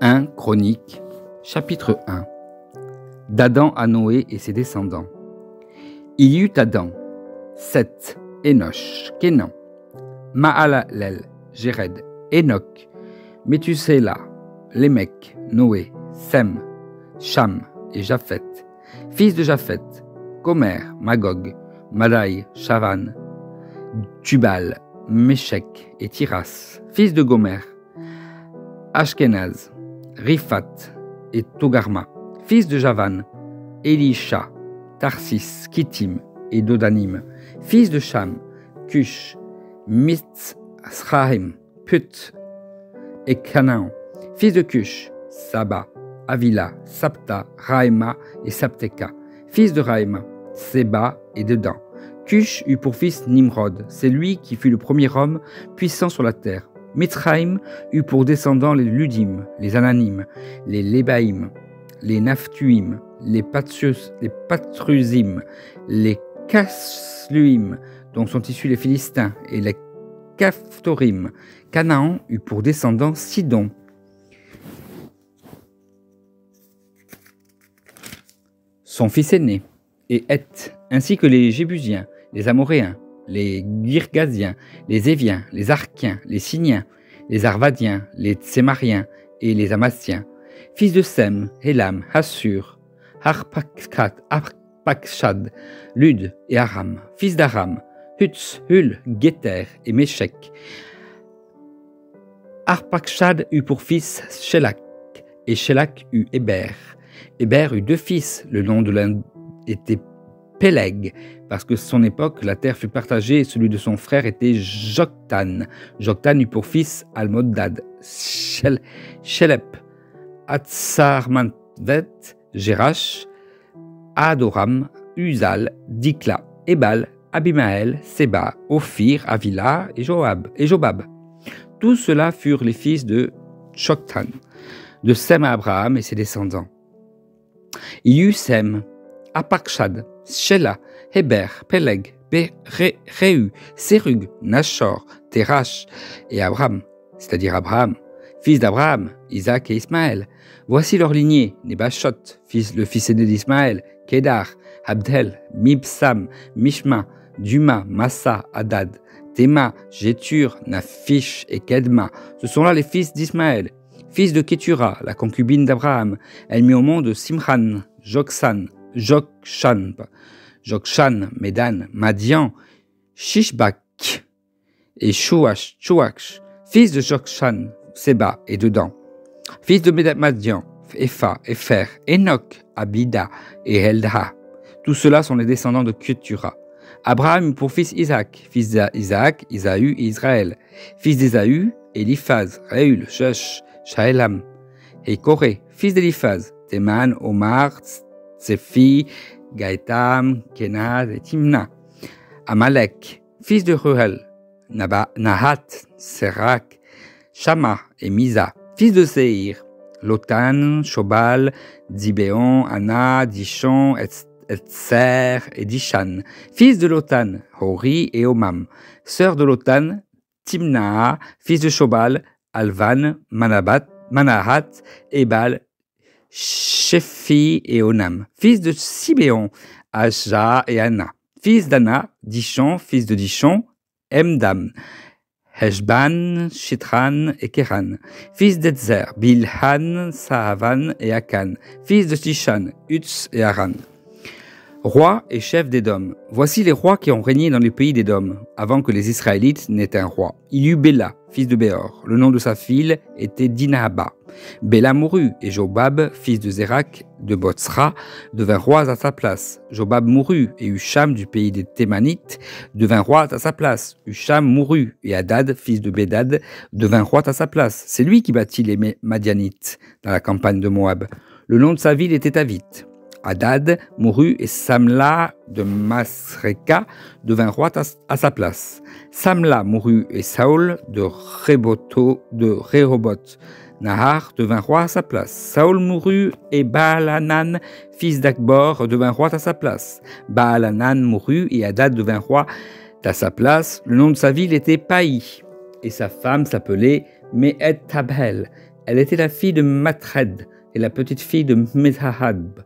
1 Chroniques, chapitre 1. D'Adam à Noé et ses descendants. Il y eut Adam, Seth, Enoch, Kénan, Mahalalel, Jéred, Enoch, Méthusela, Lémec, Noé, Sem, Cham et Japheth, fils de Japheth, Gomer, Magog, Madai, Chavan, Tubal, Méchec et Tiras, fils de Gomer, Ashkenaz, Riphat et Togarma, fils de Javan, Elisha, Tarsis, Kittim et Dodanim, fils de Cham, Cush, Mitzrahim, Put et Canaan, fils de Cush, Saba, Avila, Sapta, Raïma et Sapteka, fils de Raïma, Seba et Dedan. Cush eut pour fils Nimrod, c'est lui qui fut le premier homme puissant sur la terre. Mitzrayim eut pour descendants les Ludim, les Ananim, les Lébaïm, les Naphtuim, les Patrusim, les Kasluim, dont sont issus les Philistins, et les Caphtorim. Canaan eut pour descendants Sidon, son fils aîné, et Heth, ainsi que les Jébusiens, les Amoréens, les Girgasiens, les Éviens, les Arkiens, les Siniens, les Arvadiens, les Tsémariens et les Amassiens, fils de Sem, Élam, Assur, Arpakshad, Lud et Aram, fils d'Aram, Hutz, Hul, Géter et Méchec. Arpakshad eut pour fils Shélak, et Shélak eut Héber. Héber eut deux fils, le nom de l'un était Péleg, parce que son époque, la terre fut partagée et celui de son frère était Joktan. Joktan eut pour fils Almodad, Shelep, Atsarmanvet, Jérash, Adoram, Uzal, Dikla, Ebal, Abimaël, Seba, Ophir, Avila et Jobab. Tous ceux-là furent les fils de Joktan, de Sem à Abraham et ses descendants. Il y eut Sem, Apakshad, Shelah, Héber, Péleg, Réu, Sérug, Nachor, Térash et Abraham, c'est-à-dire Abraham, fils d'Abraham, Isaac et Ismaël. Voici leur lignée, Nebashot, le fils aîné d'Ismaël, Kédar, Abdel, Mibsam, Mishma, Duma, Massa, Hadad, Théma, Jétur, Naphish et Kedma. Ce sont là les fils d'Ismaël, fils de Kétura, la concubine d'Abraham. Elle mit au monde Simran, Jokshan, Medan, Madian, Shishbak et Chouach, fils de Jokshan, Seba et Dedan, fils de Madian, Epha, Epher, Enoch, Abida et Eldha. Tous ceux-là sont les descendants de Ketura. Abraham eut pour fils Isaac, fils d'Isaac, Isaü et Israël, fils d'Ésaü, Eliphaz, Réul, Josh, Shaelam et Coré, fils d'Eliphaz, Théman, Omar, Tsefi, Gaëtam, Kenaz et Timna. Amalek, fils de Ruel, Nahat, Serak, Shama et Misa, fils de Seir, Lotan, Shobal, Dibéon, Anna, Dishon, Etser et Dishan, fils de Lotan, Hori et Omam, sœur de Lotan, Timnaa, fils de Shobal, Alvan, Manahat, Ebal, Shephi et Onam, fils de Sibéon, Asja et Anna, fils d'Anna, Dishon, fils de Dishon, Emdam, Heshban, Shitran et Keran, fils d'Etzer, Bilhan, Sahavan et Akan, fils de Tishan, Utz et Aran. Rois et chefs d'Édom. Voici les rois qui ont régné dans les pays d'Édom, avant que les Israélites n'aient un roi. Il y eut Béla, fils de Béor. Le nom de sa fille était Dinahaba. Béla mourut, et Jobab, fils de Zérak, de Botsra, devint roi à sa place. Jobab mourut, et Husham du pays des Thémanites devint roi à sa place. Husham mourut, et Hadad, fils de Bédad, devint roi à sa place. C'est lui qui bâtit les Madianites dans la campagne de Moab. Le nom de sa ville était Avith. Hadad mourut et Samla de Masreka devint roi à sa place. Samla mourut et Saül de Rehoboth Nahar devint roi à sa place. Saül mourut et Baal-Hanan, fils d'Akbor, devint roi à sa place. Baal-Hanan mourut et Hadad devint roi à sa place. Le nom de sa ville était Paï et sa femme s'appelait Mehet-Tabel. Elle était la fille de Matred et la petite fille de Mezahab.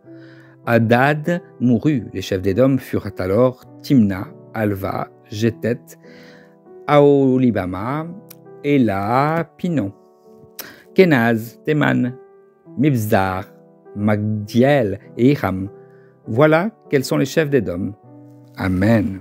Hadad mourut. Les chefs d'Édom furent alors Timna, Alva, Jétet, Aolibama, Ela, Pinon, Kenaz, Théman, Mibzar, Magdiel et Hiram. Voilà quels sont les chefs d'Édom. Amen.